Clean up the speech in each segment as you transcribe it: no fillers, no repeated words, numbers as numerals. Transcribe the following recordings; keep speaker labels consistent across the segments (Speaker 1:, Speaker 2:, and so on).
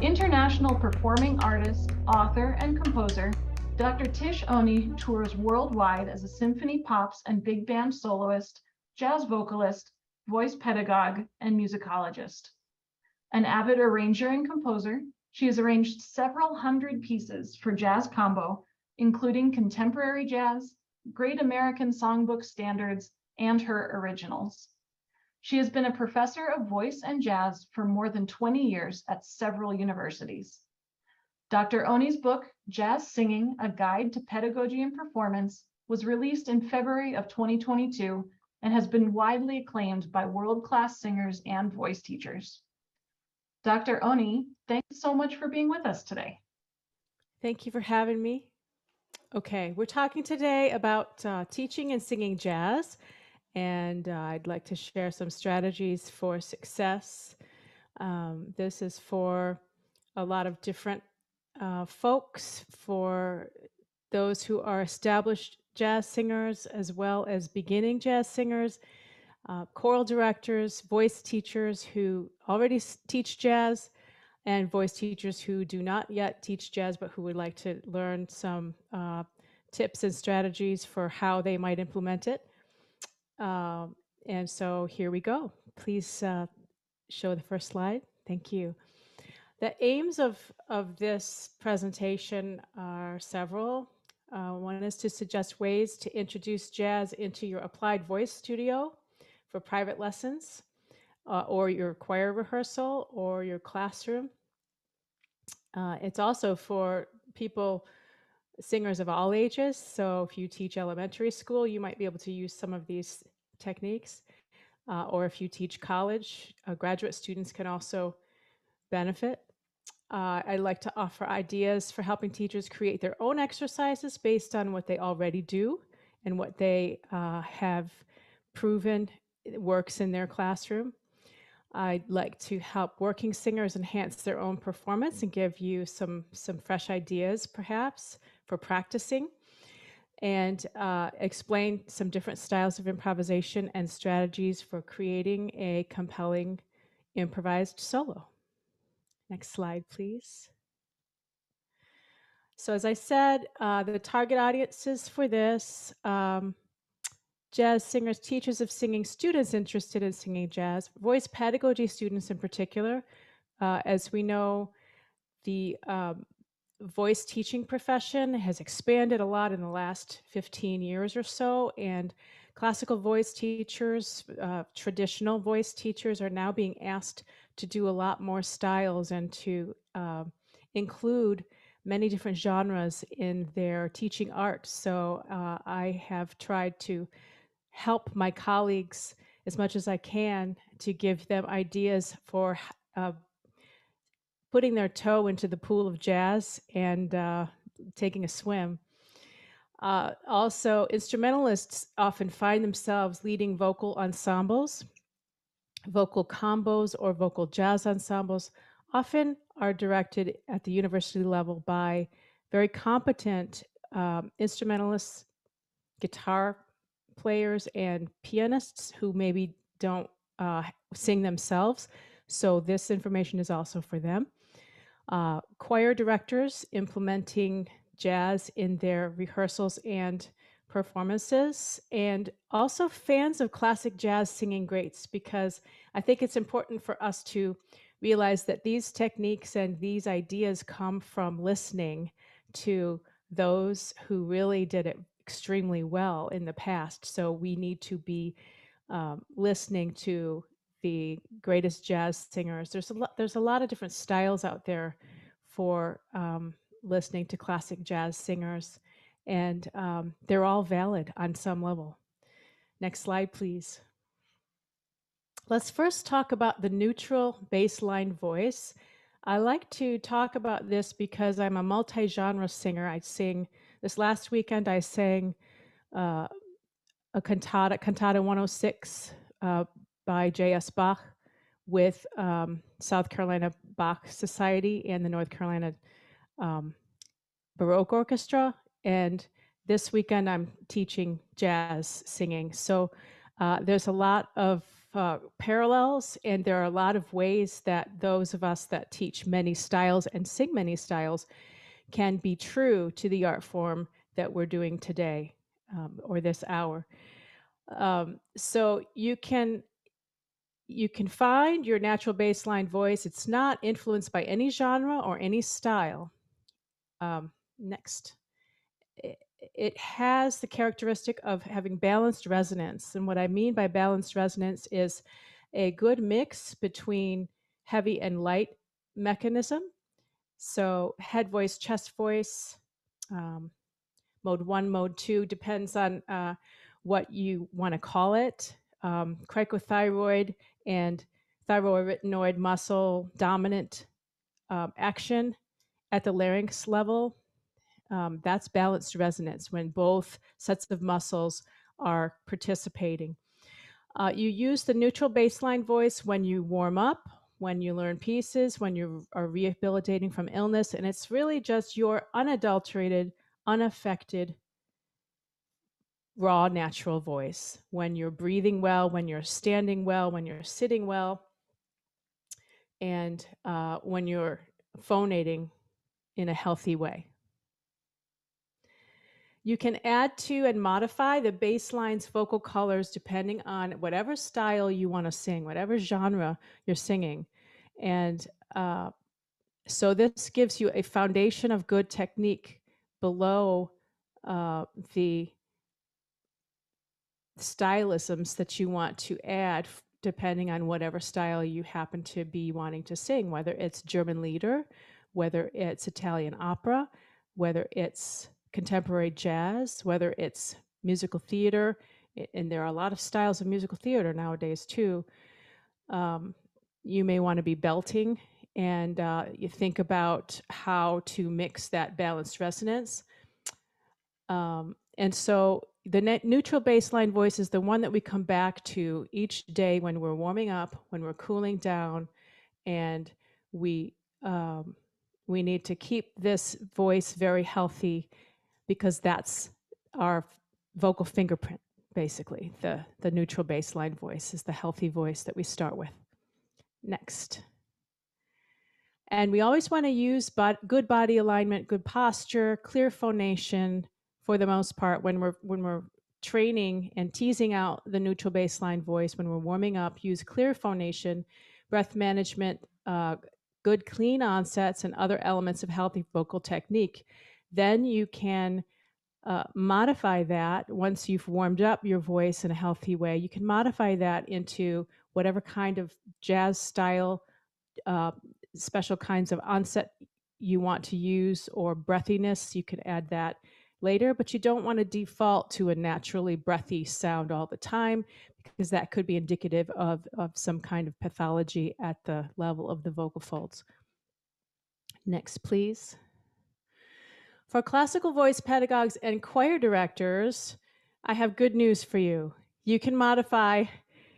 Speaker 1: International performing artist, author, and composer, Dr. Tish Oney tours worldwide as a symphony pops and big band soloist, jazz vocalist, voice pedagogue, and musicologist. An avid arranger and composer, she has arranged several hundred pieces for jazz combo, including contemporary jazz, great American songbook standards, and her originals. She has been a professor of voice and jazz for more than 20 years at several universities. Dr. Oney's book, Jazz Singing, A Guide to Pedagogy and Performance, was released in February of 2022 and has been widely acclaimed by world-class singers and voice teachers. Dr. Oney, thanks so much for being with us today.
Speaker 2: Thank you for having me. Okay, we're talking today about teaching and singing jazz, and I'd like to share some strategies for success. This is for a lot of different folks, for those who are established jazz singers as well as beginning jazz singers, choral directors, voice teachers who already teach jazz, and voice teachers who do not yet teach jazz but who would like to learn some tips and strategies for how they might implement it. And so here we go. Please show the first slide. Thank you. The aims of this presentation are several. One is to suggest ways to introduce jazz into your applied voice studio for private lessons, or your choir rehearsal, or your classroom. It's also for people, singers of all ages. So if you teach elementary school, you might be able to use some of these techniques. Or if you teach college, graduate students can also benefit. I'd like to offer ideas for helping teachers create their own exercises based on what they already do and what they have proven works in their classroom. I'd like to help working singers enhance their own performance and give you some fresh ideas, perhaps, for practicing, and explain some different styles of improvisation and strategies for creating a compelling improvised solo. Next slide, please. So as I said, the target audiences for this, jazz singers, teachers of singing, students interested in singing jazz, voice pedagogy students in particular. As we know, the voice teaching profession has expanded a lot in the last 15 years or so, and classical voice teachers, traditional voice teachers are now being asked to do a lot more styles and to include many different genres in their teaching art. So I have tried to help my colleagues as much as I can to give them ideas for putting their toe into the pool of jazz and taking a swim. Also, instrumentalists often find themselves leading vocal ensembles, vocal combos, or vocal jazz ensembles. Often are directed at the university level by very competent instrumentalists, guitar players, and pianists who maybe don't sing themselves. So this information is also for them. Choir directors implementing jazz in their rehearsals and performances, and also fans of classic jazz singing greats, because I think it's important for us to realize that these techniques and these ideas come from listening to those who really did it extremely well in the past. So we need to be listening to the greatest jazz singers. There's a lot of different styles out there for listening to classic jazz singers, and they're all valid on some level. Next slide, please. Let's first talk about the neutral baseline voice. I like to talk about this because I'm a multi-genre singer. This last weekend I sang a cantata 106 by J.S. Bach with South Carolina Bach Society and the North Carolina Baroque Orchestra. And this weekend I'm teaching jazz singing. So there's a lot of parallels, and there are a lot of ways that those of us that teach many styles and sing many styles can be true to the art form that we're doing today, or this hour. So you can find your natural baseline voice. It's not influenced by any genre or any style. Next. It, it has the characteristic of having balanced resonance. And what I mean by balanced resonance is a good mix between heavy and light mechanism. So head voice, chest voice, um, mode 1, mode 2, depends on what you want to call it. Cricothyroid and thyroid muscle dominant action at the larynx level. That's balanced resonance when both sets of muscles are participating. You use the neutral baseline voice when you warm up, when you learn pieces, when you are rehabilitating from illness, and it's really just your unadulterated, unaffected, raw, natural voice. When you're breathing well, when you're standing well, when you're sitting well, and when you're phonating in a healthy way. You can add to and modify the baseline's vocal colors depending on whatever style you want to sing, whatever genre you're singing. And so this gives you a foundation of good technique below the stylisms that you want to add depending on whatever style you happen to be wanting to sing, whether it's German lieder, whether it's Italian opera, whether it's contemporary jazz, whether it's musical theater, and there are a lot of styles of musical theater nowadays too. You may want to be belting, and you think about how to mix that balanced resonance. And so the neutral baseline voice is the one that we come back to each day when we're warming up, when we're cooling down, and we we need to keep this voice very healthy because that's our vocal fingerprint, basically. The neutral baseline voice is the healthy voice that we start with. Next. And we always want to use good body alignment, good posture, clear phonation for the most part when we're training and teasing out the neutral baseline voice, when we're warming up, use clear phonation, breath management, good clean onsets, and other elements of healthy vocal technique. Then you can modify that once you've warmed up your voice in a healthy way. You can modify that into whatever kind of jazz style, special kinds of onset you want to use, or breathiness. You can add that later, but you don't want to default to a naturally breathy sound all the time because that could be indicative of some kind of pathology at the level of the vocal folds. Next, please. For classical voice pedagogues and choir directors, I have good news for you. You can modify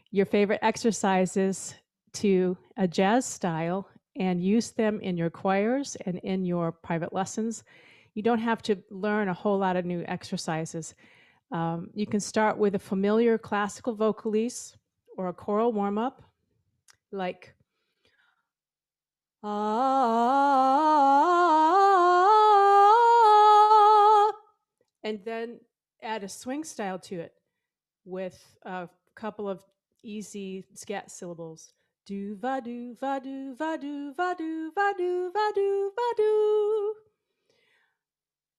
Speaker 2: your favorite exercises to a jazz style and use them in your choirs and in your private lessons. You don't have to learn a whole lot of new exercises. You can start with a familiar classical vocalise or a choral warm-up, like and then add a swing style to it with a couple of easy scat syllables. Do va do va do va do va do va do va do va do.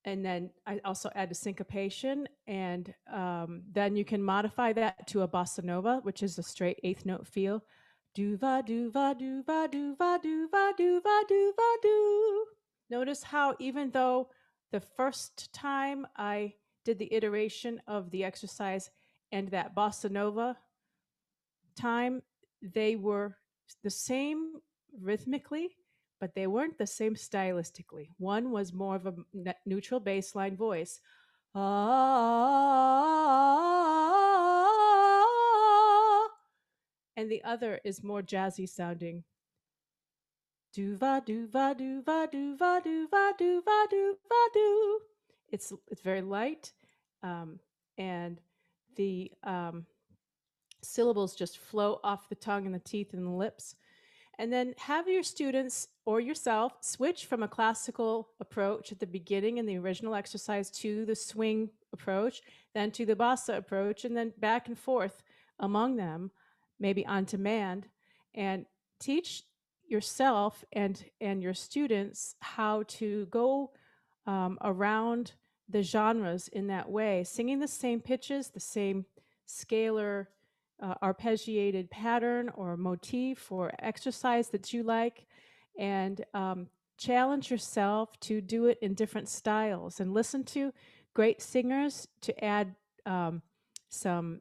Speaker 2: And then I also add a syncopation, and then you can modify that to a bossa nova, which is a straight eighth note feel. Do va do va do va do va do va do va do va do. Notice how even though the first time I did the iteration of the exercise and that bossa nova time, they were the same rhythmically, but they weren't the same stylistically. One was more of a neutral baseline voice. And the other is more jazzy sounding. Do va do va do va do va do va do va do va do. It's very light, and the Syllables just flow off the tongue and the teeth and the lips. And then have your students or yourself switch from a classical approach at the beginning in the original exercise to the swing approach, then to the bossa approach, and then back and forth among them, maybe on demand, and teach yourself and your students how to go around the genres in that way, singing the same pitches, the same scalar arpeggiated pattern or motif or exercise that you like, and challenge yourself to do it in different styles and listen to great singers to add um, some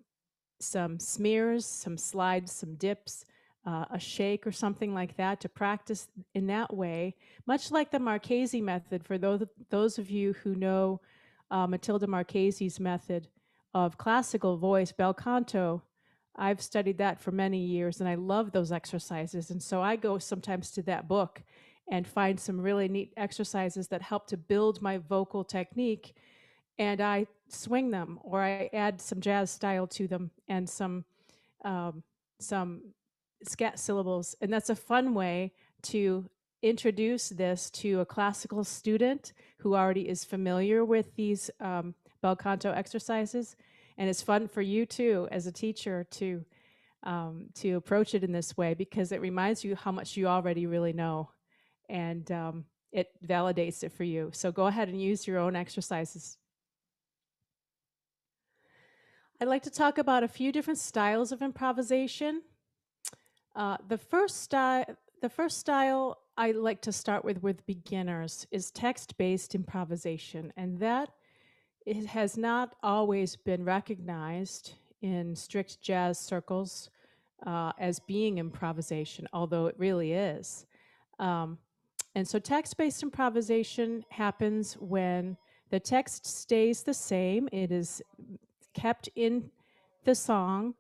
Speaker 2: smears, some slides, some dips, a shake or something like that to practice in that way, much like the Marchese method. For those of you who know Matilda Marchese's method of classical voice, bel canto, I've studied that for many years and I love those exercises. And so I go sometimes to that book and find some really neat exercises that help to build my vocal technique, and I swing them or I add some jazz style to them and um, some scat syllables. And that's a fun way to introduce this to a classical student who already is familiar with these bel canto exercises. And it's fun for you too, as a teacher, to approach it in this way because it reminds you how much you already really know, and it validates it for you. So go ahead and use your own exercises. I'd like to talk about a few different styles of improvisation. The first style I like to start with beginners is text-based improvisation, and that it has not always been recognized in strict jazz circles as being improvisation, although it really is. Um, and so text-based improvisation happens when the text stays the same. It is kept in the song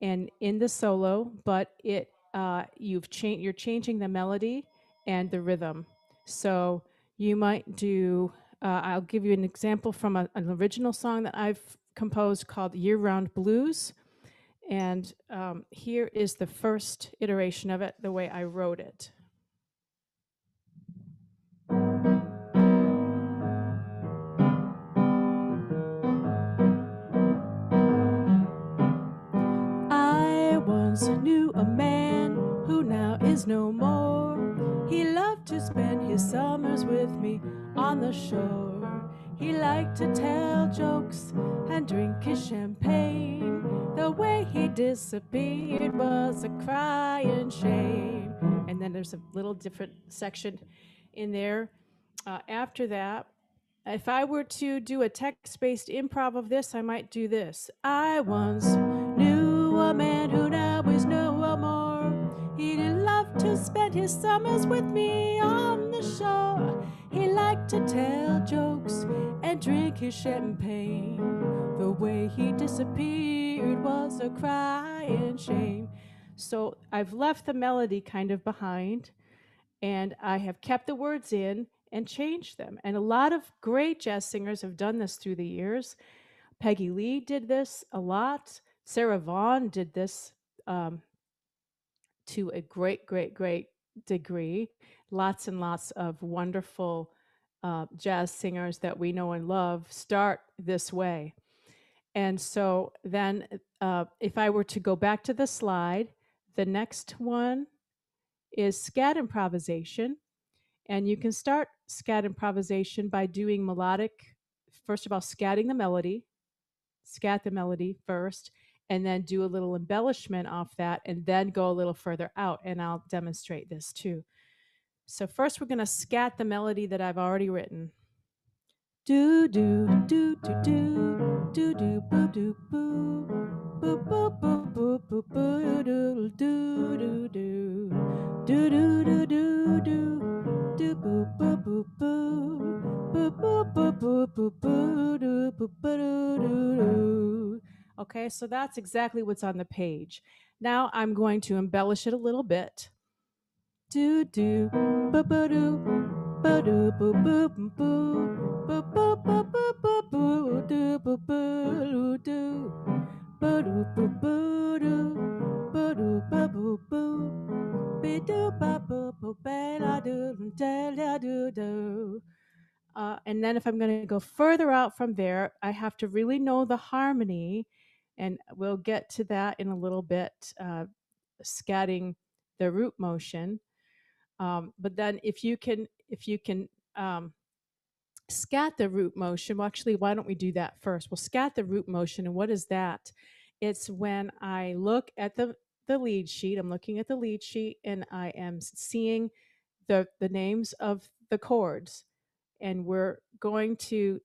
Speaker 2: and in the solo, but you're changing the melody and the rhythm. So you might do. I'll give you an example from an original song that I've composed called "Year Round Blues," and here is the first iteration of it, the way I wrote it. I once knew a man who now is no more. He loved to spend his summers with me on the shore. He liked to tell jokes and drink his champagne. The way he disappeared was a crying shame. And then there's a little different section in there after that. If I were to do a text-based improv of this, I might do this. I once knew a man who now is no more. He loved to spend his summers with me on the shore. He liked to tell jokes and drink his champagne. The way he disappeared was a crying shame. So I've left the melody kind of behind, and I have kept the words in and changed them. And a lot of great jazz singers have done this through the years. Peggy Lee did this a lot. Sarah Vaughan did this to a great degree. Lots and lots of wonderful jazz singers that we know and love start this way. And so then if I were to go back to the slide, the next one is scat improvisation. And you can start scat improvisation by doing melodic, first of all, scat the melody first, and then do a little embellishment off that, and then go a little further out. And I'll demonstrate this too. So first we're going to scat the melody that I've already written. Do do do do do do do boo do boo boo boo boo boo boo boo do do do do do do do do do do boo boo boo boo boo boo boo boo boo boo do boo boo do do do. Okay, so that's exactly what's on the page. Now I'm going to embellish it a little bit. Do do boo boo do boo do boo boo boo boo boo boo boo boo boo do boo boo do boo do boo boo do boo boo, be do ba boo boo be la do da la do do. And then if I'm going to go further out from there, I have to really know the harmony, and we'll get to that in a little bit. Scatting the root motion, but then if you can scat the root motion. Well, actually, why don't we do that first? We'll scat the root motion. And what is that? It's when I look at the lead sheet. I'm looking at the lead sheet and I am seeing the names of the chords. And we're going to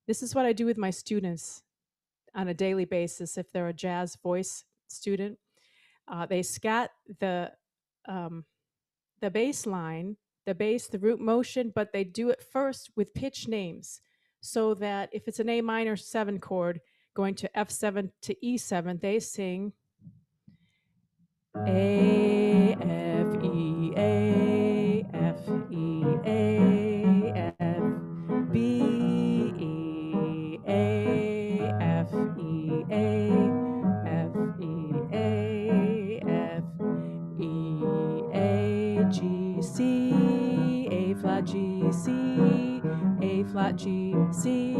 Speaker 2: this is what I do with my students on a daily basis. If they're a jazz voice student, they scat um, the bass line, the bass, the root motion, but they do it first with pitch names, so that if it's an A minor 7 chord going to F7 to E7, they sing A, F, E, A, F, E, A, F, B, E, A, F, E, A, F, E, A, F, E, A, G, C, A flat, G, C, A flat, G, C,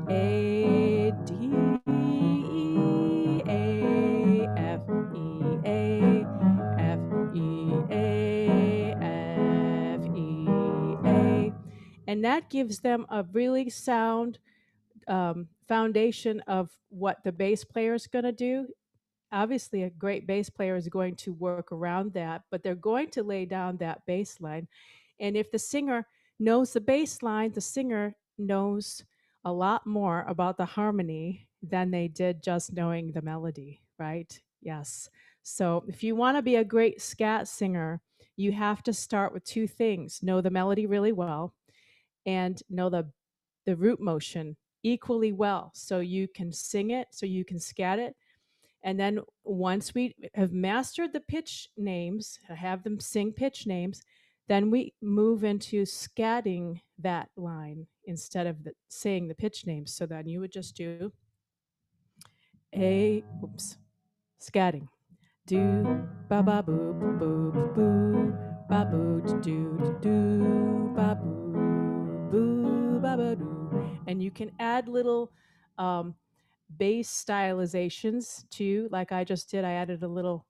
Speaker 2: A, D, E, A, F, E, A, F, E, A, F, E, A. And that gives them a really sound foundation of what the bass player is going to do. Obviously, a great bass player is going to work around that, but they're going to lay down that bass line. And if the singer knows the bass line, the singer knows a lot more about the harmony than they did just knowing the melody, right? Yes. So if you want to be a great scat singer, you have to start with two things: know the melody really well and know the root motion equally well, so you can sing it, so you can scat it. And then once we have mastered the pitch names, have them sing pitch names, then we move into scatting that line instead of saying the pitch names. So then you would just do scatting. Do ba ba boo boo boo ba boo do do ba boo boo ba ba do. And you can add little um, bass stylizations too, like I just did. I added a little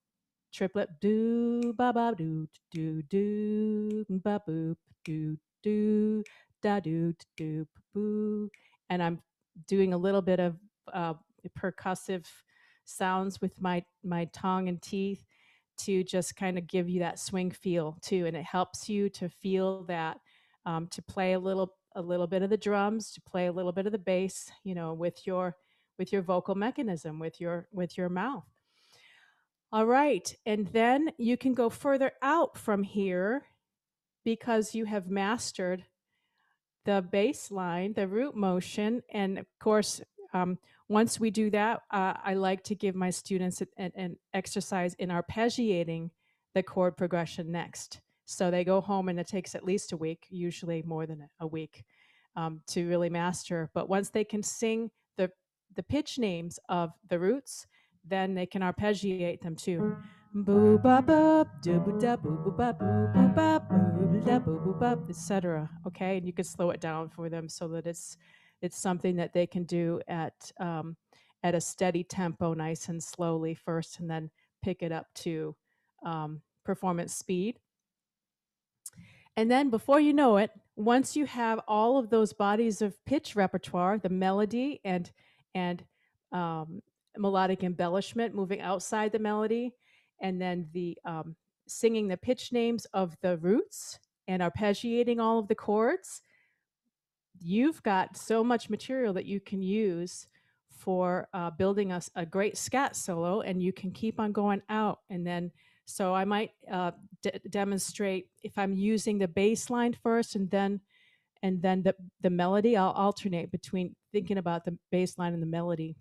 Speaker 2: triplet do ba ba do ba boop do da do boo, and I'm doing a little bit of uh, percussive sounds with my tongue and teeth to just kind of give you that swing feel too, and it helps you to feel that, to play a little bit of the drums, to play a little bit of the bass, with your vocal mechanism, with your mouth. All right. And then you can go further out from here because you have mastered the bass line, the root motion. And of course, once we do that, I like to give my students an exercise in arpeggiating the chord progression next. So they go home and it takes at least a week, usually more than a week, to really master. But once they can sing the pitch names of the roots, then they can arpeggiate them too. Boo ba ba do boo da boo boo ba boo boo ba boo da boo boo ba, etc. Okay, and you can slow it down for them so that it's something that they can do at a steady tempo, nice and slowly first, and then pick it up to performance speed. And then before you know it, once you have all of those bodies of pitch repertoire, the melody and um, melodic embellishment moving outside the melody, and then the singing the pitch names of the roots and arpeggiating all of the chords, you've got so much material that you can use for building a great scat solo, and you can keep on going out. And then, so I might demonstrate if I'm using the bass line first, and then the melody. I'll alternate between thinking about the bass line and the melody.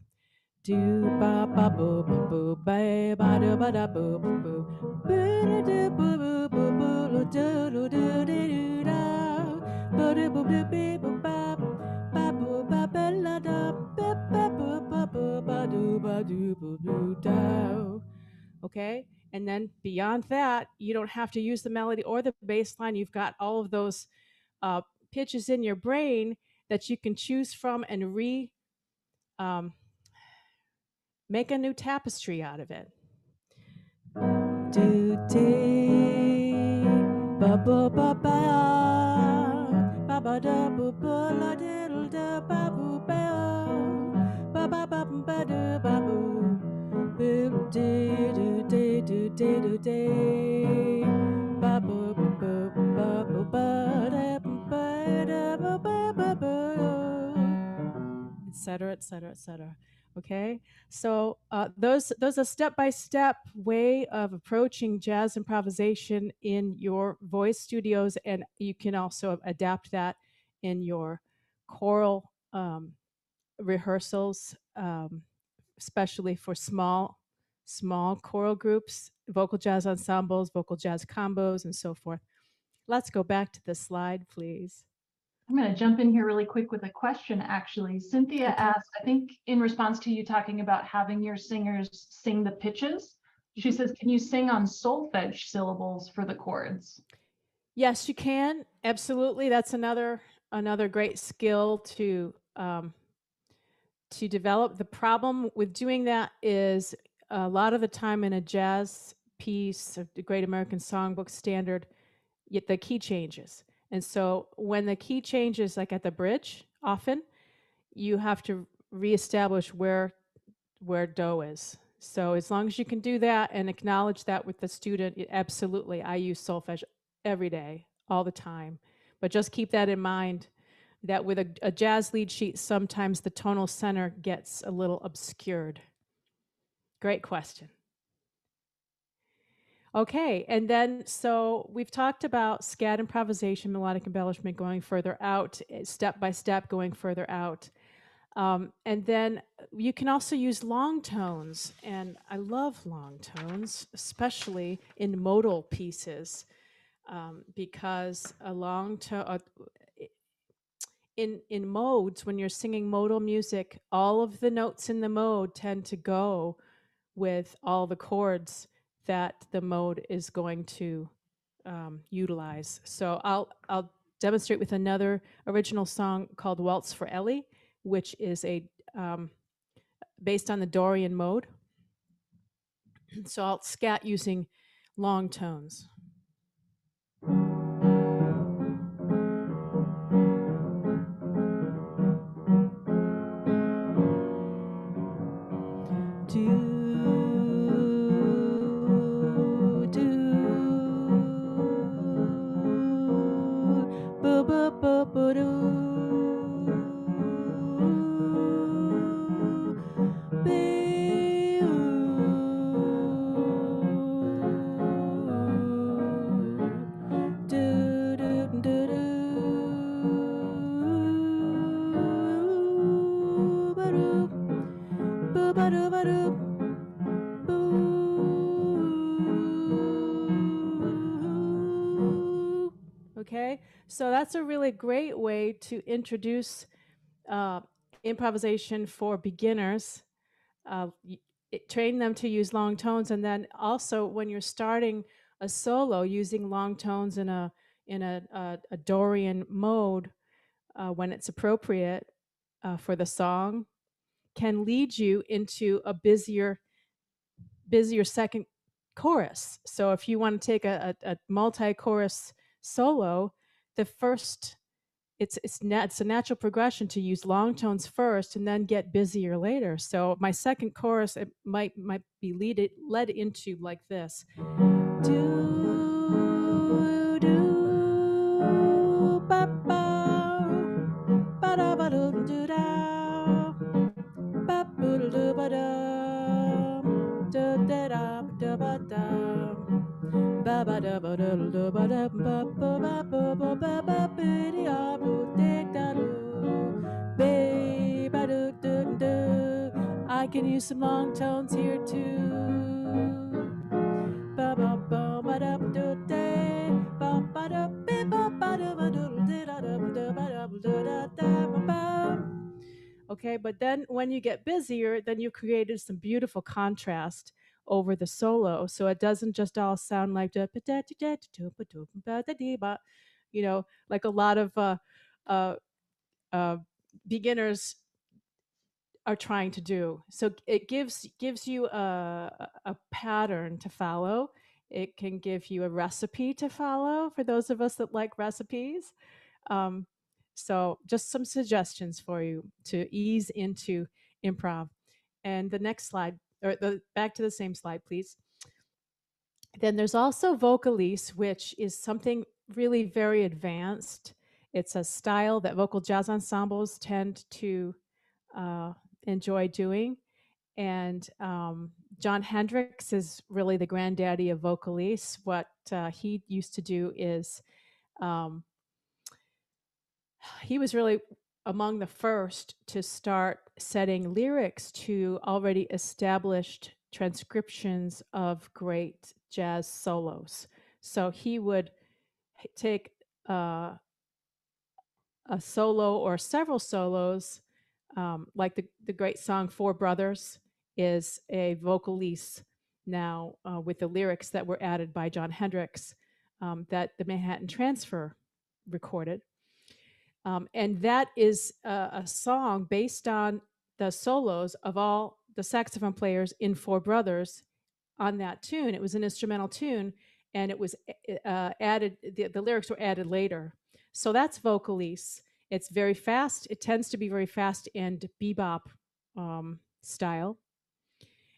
Speaker 2: Do ba ba boo boo ba ba da ba da boo boo boo da boo boo boo boo do do do do da ba da boo boo boo ba ba boo ba ba la da ba ba boo ba boo ba do boo do da. beyond that, you don't have to use the melody or the bass line. You've got all of those uh, pitches in your brain that you can choose from and um, make a new tapestry out of it. Do dee ba ba ba ba ba ba da ba ba la diddle da ba boo ba ba ba ba do ba boo boo dee do dee do dee do dee ba boo ba ba ba ba da ba da ba ba ba, etc., etc., etc. Okay, so those a step-by-step way of approaching jazz improvisation in your voice studios, and you can also adapt that in your choral rehearsals, especially for small choral groups, vocal jazz ensembles, vocal jazz combos, and so forth. Let's go back to the slide, please.
Speaker 1: I'm going to jump in here really quick with a question, actually. Cynthia
Speaker 2: Okay.
Speaker 1: asked, I think in response to you talking about having your singers sing the pitches, she says, can you sing on solfege syllables for the chords?
Speaker 2: Yes, you can. Absolutely. That's another great skill to develop. The problem with doing that is a lot of the time in a jazz piece, of the Great American Songbook standard, yet the key changes. And so when the key changes, like at the bridge, often you have to reestablish where do is. So as long as you can do that and acknowledge that with the student, absolutely, I use solfege every day, all the time. But just keep that in mind that with a jazz lead sheet, sometimes the tonal center gets a little obscured. Great question. Okay, and then so we've talked about scat improvisation, melodic embellishment going further out, step by step going further out. And then you can also use long tones, and I love long tones, especially in modal pieces, because a long tone in modes, when you're singing modal music, all of the notes in the mode tend to go with all the chords that the mode is going to utilize. So I'll demonstrate with another original song called Waltz for Ellie, which is based on the Dorian mode. So I'll scat using long tones. Do do ba ba ba ba do be do do do do ba do ba do ba do. Okay, so that's a really great way to introduce uh, improvisation for beginners. Train them to use long tones, and then also when you're starting a solo, using long tones in a Dorian mode when it's appropriate for the song can lead you into a busier second chorus. So if you want to take a multi-chorus solo, the first it's a natural progression to use long tones first and then get busier later. So my second chorus it might be led into like this. Do do ba ba ba da ba do da ba ba do ba da da da da da ba da ba ba da ba da da ba da ba ba ba ba ba ba ba ba di da do de da do ba ba do do do. I can use some long tones here too. Ba ba ba ba da do de ba ba da ba ba da ba do de da da ba da da da ba ba. Okay, but then when you get busier, then you created some beautiful contrast over the solo, so it doesn't just all sound like you know, like a lot of uh, uh, beginners are trying to do. So it gives you a pattern to follow. It can give you a recipe to follow for those of us that like recipes. Um, so just some suggestions for you to ease into improv. And the next slide, or the back to the same slide, please. Then there's also vocalese, which is something really very advanced. It's a style that vocal jazz ensembles tend to uh, enjoy doing. And John Hendricks is really the granddaddy of vocalese. What he used to do is um, he was really among the first to start setting lyrics to already established transcriptions of great jazz solos. So he would take uh, a solo or several solos, like the great song Four Brothers is a vocalese now with the lyrics that were added by John Hendricks that the Manhattan Transfer recorded. And that is a song based on the solos of all the saxophone players in Four Brothers on that tune. It was an instrumental tune, and it was added. The lyrics were added later. So that's vocalese. It's very fast. It tends to be very fast and bebop style,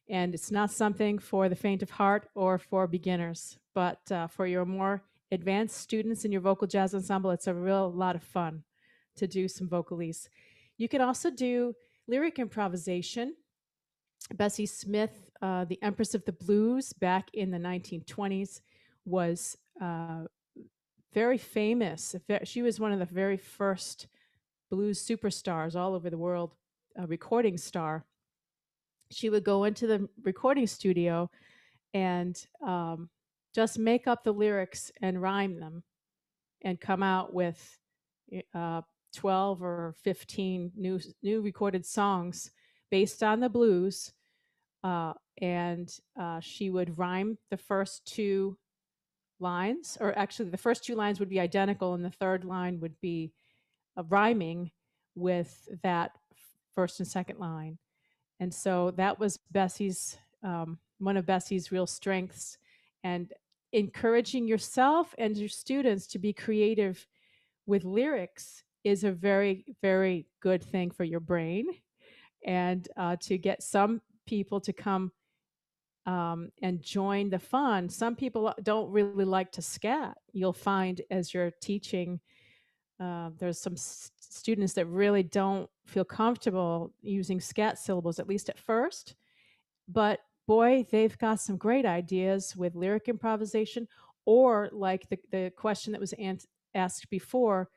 Speaker 2: and it's not something for the faint of heart or for beginners. But for your more advanced students in your vocal jazz ensemble, it's a real lot of fun to do some vocalese. You can also do lyric improvisation. Bessie Smith, the Empress of the Blues, back in the 1920s, was very famous. She was one of the very first blues superstars all over the world, a recording star. She would go into the recording studio and just make up the lyrics and rhyme them and come out with uh, 12 or 15 new recorded songs based on the blues. And she would rhyme the first two lines, or actually, the first two lines would be identical, and the third line would be rhyming with that first and second line. And so that was Bessie's one of Bessie's real strengths, and encouraging yourself and your students to be creative with lyrics is a very, very good thing for your brain, and to get some people to come and join the fun. Some people don't really like to scat. You'll find as you're teaching, there's some students that really don't feel comfortable using scat syllables, at least at first. But boy, they've got some great ideas with lyric improvisation, or like the question that was asked before,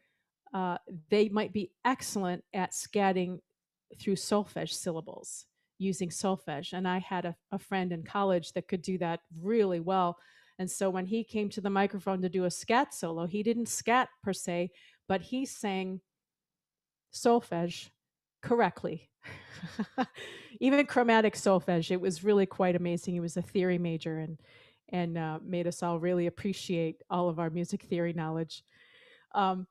Speaker 2: uh, they might be excellent at scatting through solfege syllables using solfege. And I had a friend in college that could do that really well. And so when he came to the microphone to do a scat solo, he didn't scat per se, but he sang solfege correctly. Even chromatic solfege. It was really quite amazing. He was a theory major and made us all really appreciate all of our music theory knowledge. Um,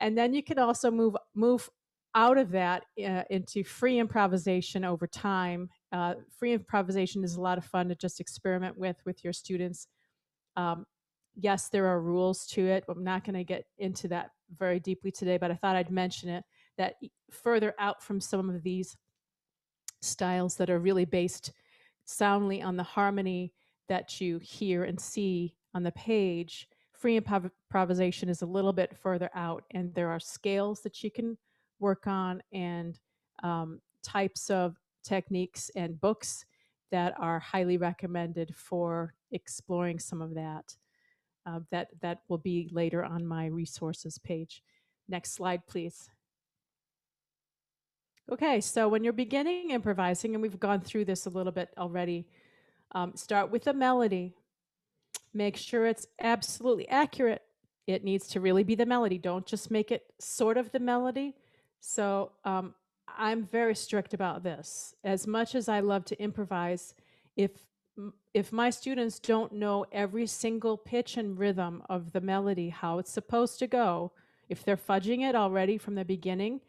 Speaker 2: and then you can also move out of that into free improvisation over time. Free improvisation is a lot of fun to just experiment with your students. Yes, there are rules to it. I'm not going to get into that very deeply today, but I thought I'd mention it, that further out from some of these styles that are really based soundly on the harmony that you hear and see on the page, free improvisation is a little bit further out, and there are scales that you can work on, and types of techniques and books that are highly recommended for exploring some of that. That will be later on my resources page. Next slide, please. Okay, so when you're beginning improvising, and we've gone through this a little bit already, start with a melody. Make sure it's absolutely accurate. It needs to really be the melody. Don't just make it sort of the melody. So I'm very strict about this. As much as I love to improvise, if if my students don't know every single pitch and rhythm of the melody, how it's supposed to go, if they're fudging it already from the beginning,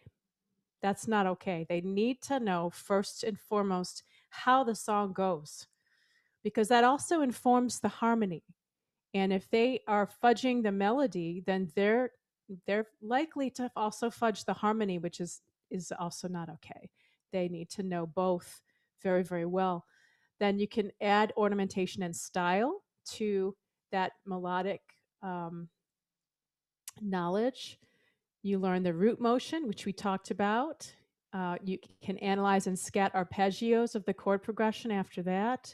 Speaker 2: that's not okay. They need to know first and foremost how the song goes, because that also informs the harmony. And if they are fudging the melody, then they're likely to also fudge the harmony, which is also not okay. They need to know both very, very well. Then you can add ornamentation and style to that melodic um, knowledge. You learn the root motion, which we talked about. You can analyze and scat arpeggios of the chord progression after that.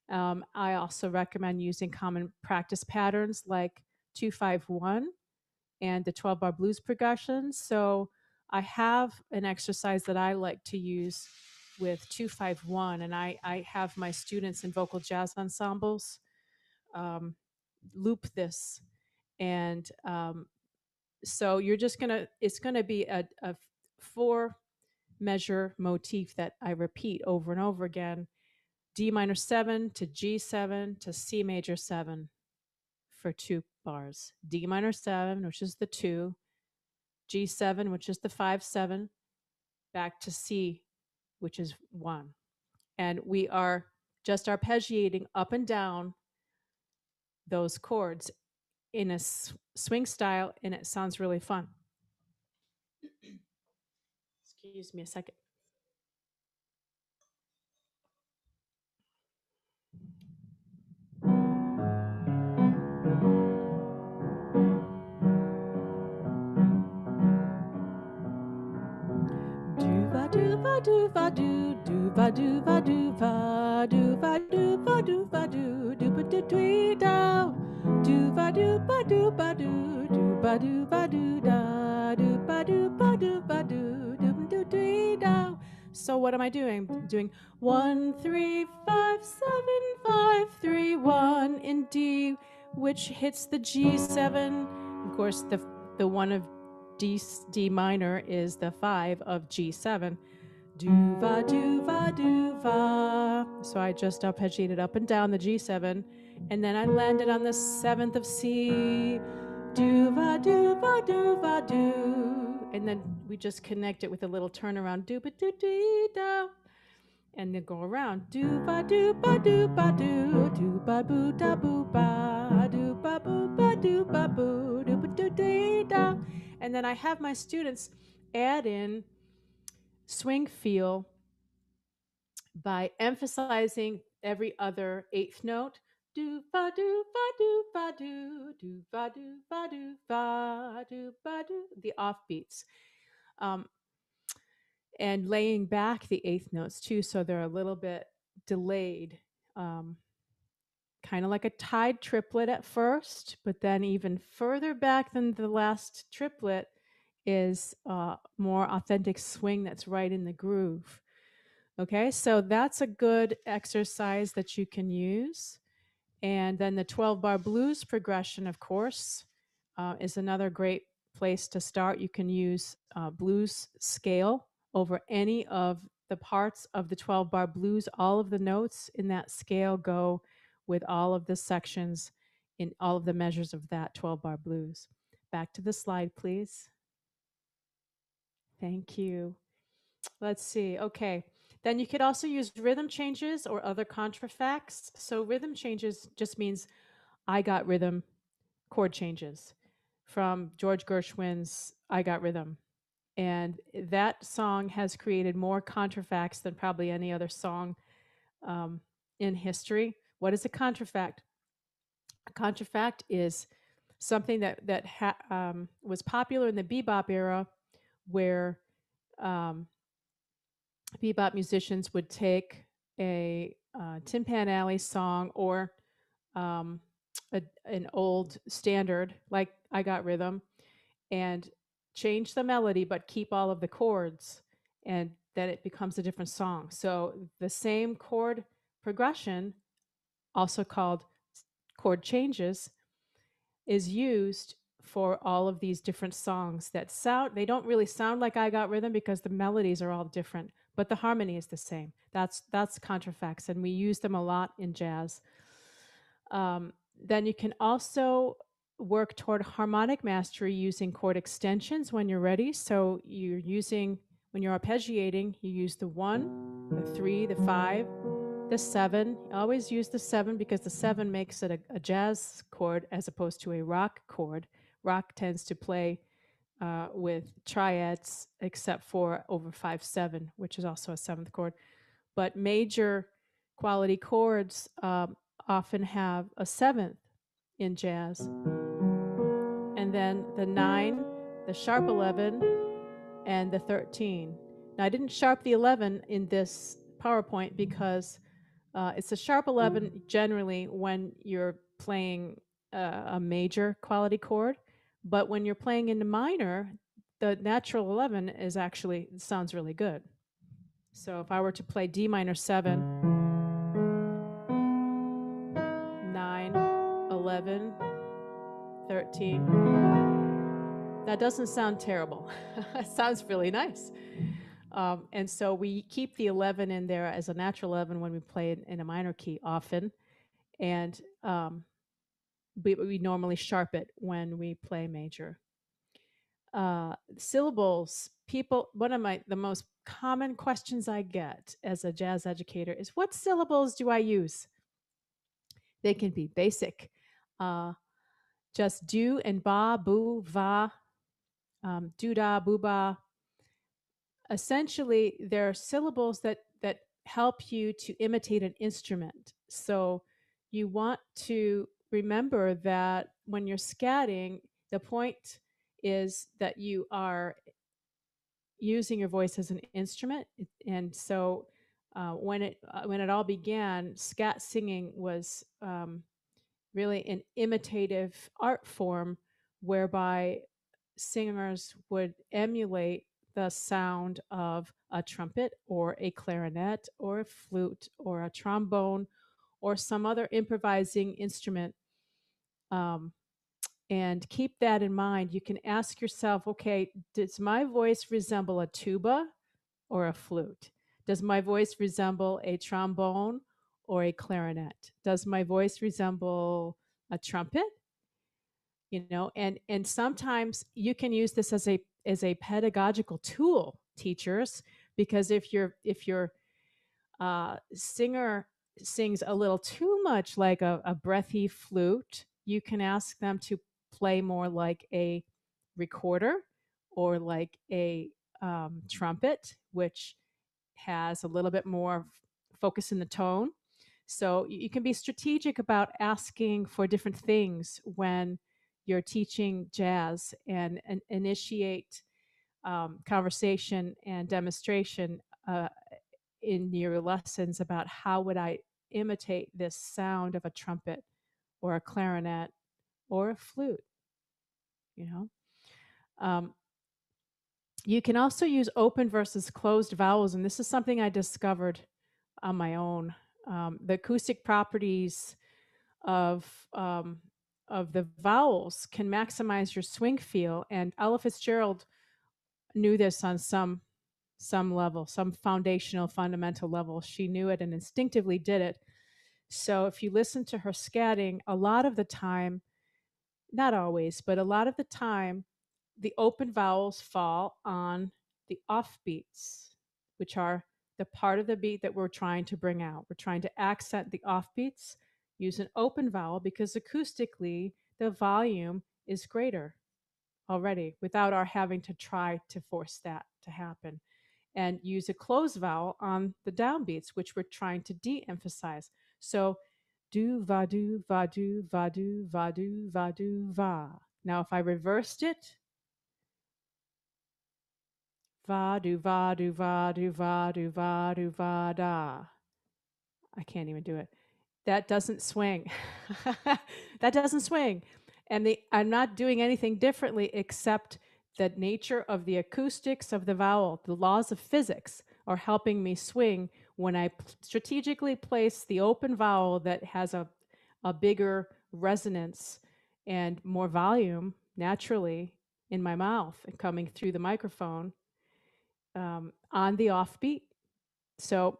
Speaker 2: I also recommend using common practice patterns like 251 and the 12 bar blues progressions. So I have an exercise that I like to use with 251, and I have my students in vocal jazz ensembles um, loop this. And so you're just gonna, it's gonna be a 4 measure motif that I repeat over and over again. D minor 7 to G7 to C major 7 for 2 bars. D minor 7, which is the 2, G7, which is the 5/7, back to C, which is 1. And we are just arpeggiating up and down those chords in a swing style, and it sounds really fun. Excuse me a second. Doova doova doova doo doova doova doova doova doova doova doo dooba doo dwee dow doova doova doova doo dooba doova doo da dooba doova doova doo dooba doo dwee dow. So what am I doing? Doing 1 3 5 7 5 3 1 in D, which hits the G7. Of course, the one of D minor is the 5 of G7. Doova, doova, doova. So I just arpeggiated up and down the G7, and then I landed on the 7th of C. Doova, doova, doova, doo. And then we just connect it with a little turnaround. Dooba, doo, dee, da. And then go around. Dooba, dooba, dooba, doo. Dooba, boo, da, boo, ba. Dooba, boo, ba, dooba, boo. Dooba, doo, dee, da. And then I have my students add in swing feel by emphasizing every other eighth note. Do ba do ba do ba do do ba do ba do ba do ba do, the offbeats, um, and laying back the eighth notes too, so they're a little bit delayed, um, kind of like a tied triplet at first, but then even further back than the last triplet is more authentic swing that's right in the groove. Okay, so that's a good exercise that you can use. And then the 12 bar blues progression, of course, is another great place to start. You can use blues scale over any of the parts of the 12 bar blues. All of the notes in that scale go with all of the sections in all of the measures of that 12 bar blues. Back to the slide, please. Thank you. Let's see. Okay. Then you could also use rhythm changes or other contrafacts. So rhythm changes just means I got rhythm chord changes from George Gershwin's I Got Rhythm. And that song has created more contrafacts than probably any other song in history. What is a contrafact? A contrafact is something that was popular in the bebop era, where um, bebop musicians would take a Tin Pan Alley song or um, an old standard like I Got Rhythm and change the melody but keep all of the chords, and then it becomes a different song. So the same chord progression, also called chord changes, is used for all of these different songs that sound, they don't really sound like I Got Rhythm because the melodies are all different, but the harmony is the same. That's contrafacts, and we use them a lot in jazz. Um, then you can also work toward harmonic mastery using chord extensions when you're ready. So you're using, when you're arpeggiating, you use the 1, the 3, the 5, the 7. Always use the 7 because the 7 makes it a jazz chord as opposed to a rock chord. Rock tends to play with triads, except for over 5/7, which is also a 7th chord. But major quality chords often have a 7th in jazz. And then the 9, the sharp 11, and the 13. Now, I didn't sharp the 11 in this PowerPoint because it's a sharp 11 generally when you're playing a major quality chord. But when you're playing in the minor, the natural 11 is actually sounds really good. So if I were to play D minor 7, 9, 11, 13, that doesn't sound terrible. It sounds really nice. And so we keep the 11 in there as a natural 11 when we play in a minor key often. And we normally sharp it when we play major. Syllables, people, one of the most common questions I get as a jazz educator is, what syllables do I use? They can be basic, just do and ba, boo, va, do da, boo ba. Essentially, there are syllables that help you to imitate an instrument. So you want to remember that when you're scatting, the point is that you are using your voice as an instrument. And so when it all began, scat singing was really an imitative art form whereby singers would emulate the sound of a trumpet or a clarinet or a flute or a trombone or some other improvising instrument. Um, and keep that in mind. You can ask yourself, okay, does my voice resemble a tuba or a flute? Does my voice resemble a trombone or a clarinet? Does my voice resemble a trumpet? You know, and sometimes you can use this as a pedagogical tool, teachers, because if your singer sings a little too much like a breathy flute, you can ask them to play more like a recorder or like a trumpet, which has a little bit more focus in the tone. So you can be strategic about asking for different things when you're teaching jazz and initiate conversation and demonstration in your lessons about how would I imitate this sound of a trumpet or a clarinet or a flute, you know. Um, you can also use open versus closed vowels, and this is something I discovered on my own. The acoustic properties of um, of the vowels can maximize your swing feel, and Ella Fitzgerald knew this on some level, some foundational, fundamental level. She knew it and instinctively did it. So if you listen to her scatting, a lot of the time, not always, but a lot of the time, the open vowels fall on the offbeats, which are the part of the beat that we're trying to bring out. We're trying to accent the offbeats, use an open vowel because acoustically the volume is greater already without our having to try to force that to happen. And use a closed vowel on the downbeats, which we're trying to de emphasize. So do, va, do, va, do, va, do, va, do, va, do, va. Now, if I reversed it, va, do, va, do, va, do, va, do, va, do, va, da. I can't even do it. That doesn't swing. That doesn't swing. And I'm not doing anything differently except the nature of the acoustics of the vowel, the laws of physics are helping me swing when I strategically place the open vowel that has a bigger resonance and more volume naturally in my mouth and coming through the microphone on the offbeat. So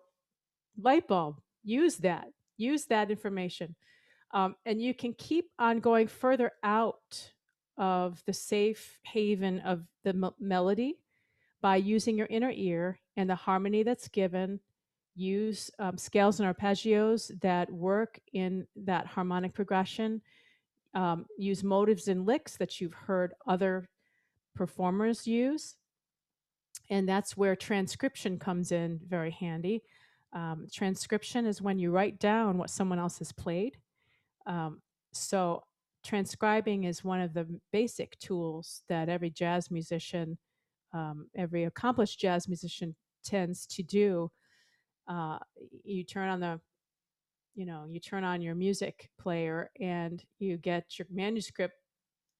Speaker 2: light bulb, use that information. And you can keep on going further out of the safe haven of the melody by using your inner ear and the harmony that's given. Use scales and arpeggios that work in that harmonic progression. Use motives and licks that you've heard other performers use. And that's where transcription comes in very handy. Transcription is when you write down what someone else has played. Um, so transcribing is one of the basic tools that every jazz musician, every accomplished jazz musician tends to do. Uh, you turn on the, you turn on your music player and you get your manuscript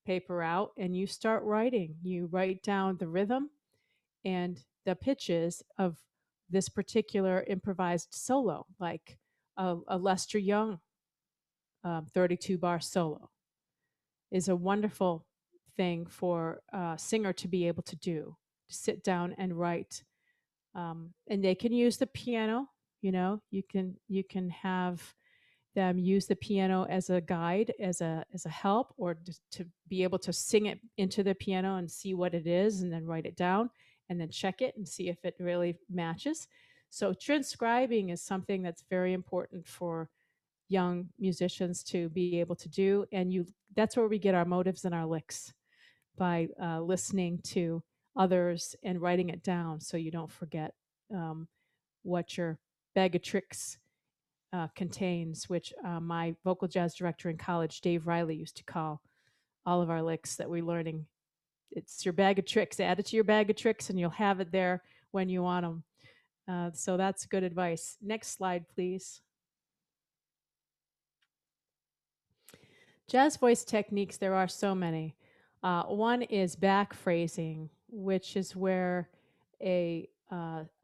Speaker 2: paper out and you start writing. You write down the rhythm and the pitches of this particular improvised solo, like a Lester Young 32 bar solo is a wonderful thing for a singer to be able to do, to sit down and write. And they can use the piano. You can have them use the piano as a guide, as a help, or just to be able to sing it into the piano and see what it is, and then write it down, and then check it and see if it really matches. So transcribing is something that's very important for young musicians to be able to do, and that's where we get our motives and our licks, by listening to others and writing it down so you don't forget what your bag of tricks contains, which my vocal jazz director in college, Dave Riley, used to call all of our licks that we're learning. It's your bag of tricks. Add it to your bag of tricks and you'll have it there when you want them. So that's good advice. Next slide, please. Jazz voice techniques, there are so many. One is back phrasing, which is where a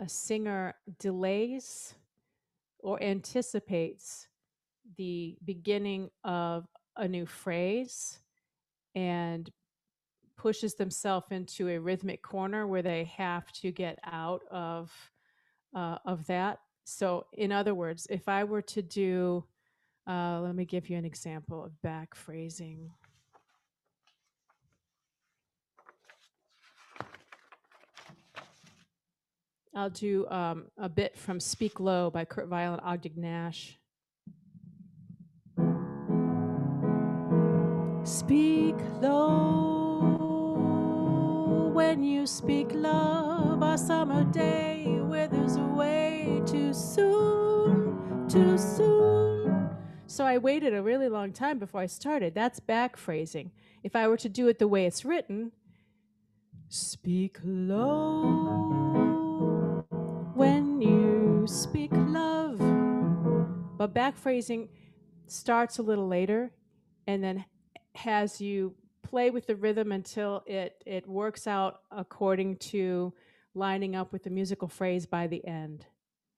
Speaker 2: singer delays or anticipates the beginning of a new phrase and pushes themselves into a rhythmic corner where they have to get out of that. So, in other words, if I were to do, let me give you an example of back phrasing. I'll do a bit from Speak Low by Kurt Weill and Ogden Nash. Speak low when you speak love. A summer day withers away too soon, too soon. So I waited a really long time before I started. That's back phrasing. If I were to do it the way it's written, speak low when you speak love. But back phrasing starts a little later and then has you play with the rhythm until it works out according to lining up with the musical phrase by the end.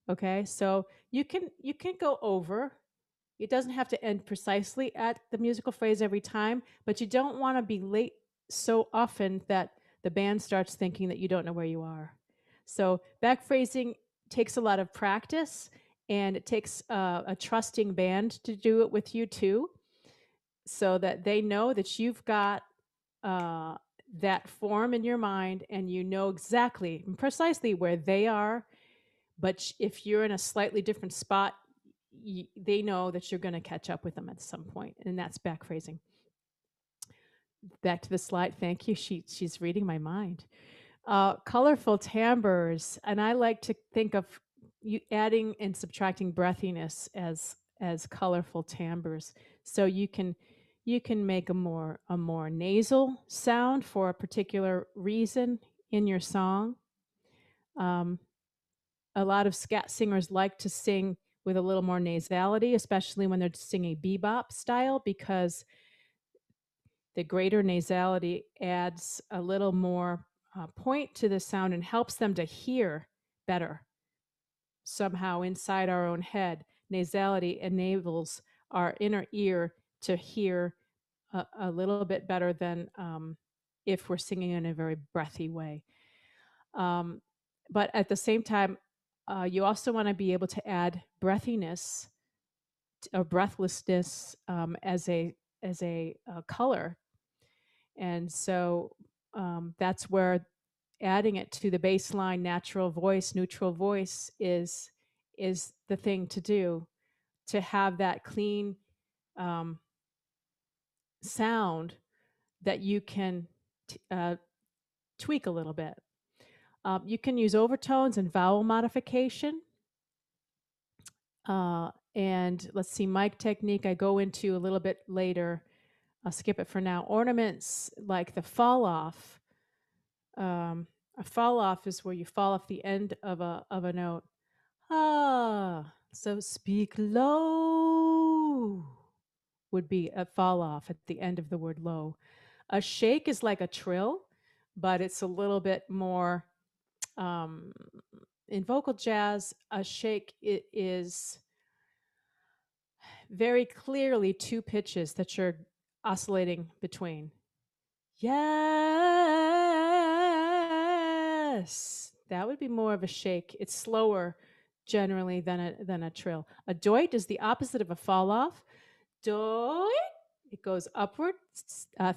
Speaker 2: Okay? So you can go over. It doesn't have to end precisely at the musical phrase every time, but you don't want to be late so often that the band starts thinking that you don't know where you are. So back phrasing takes a lot of practice, and it takes a trusting band to do it with you too, so that they know that you've got uh, that form in your mind and you know exactly and precisely where they are. But if you're in a slightly different spot, they know that you're going to catch up with them at some point, and that's back phrasing. Back to the slide. Thank you. She's reading my mind. Colorful timbres, and I like to think of you adding and subtracting breathiness as colorful timbres. So you can make a more nasal sound for a particular reason in your song. Um, a lot of scat singers like to sing with a little more nasality, especially when they're singing bebop style, because the greater nasality adds a little more point to the sound and helps them to hear better. Somehow inside our own head, nasality enables our inner ear to hear a little bit better than if we're singing in a very breathy way. Um, but at the same time, You also want to be able to add breathiness or breathlessness as a color, and so that's where adding it to the baseline natural voice, neutral voice is the thing to do to have that clean um, sound that you can tweak a little bit. You can use overtones and vowel modification. And let's see, mic technique, I go into a little bit later. I'll skip it for now. Ornaments like the fall off. A fall off is where you fall off the end of a note. Ah, so speak low would be a fall off at the end of the word low. A shake is like a trill, but it's a little bit more um, in vocal jazz. A shake is very clearly two pitches that you're oscillating between. Yes, that would be more of a shake. It's slower generally than a trill. A doit is the opposite of a fall off. Doit, it goes upward.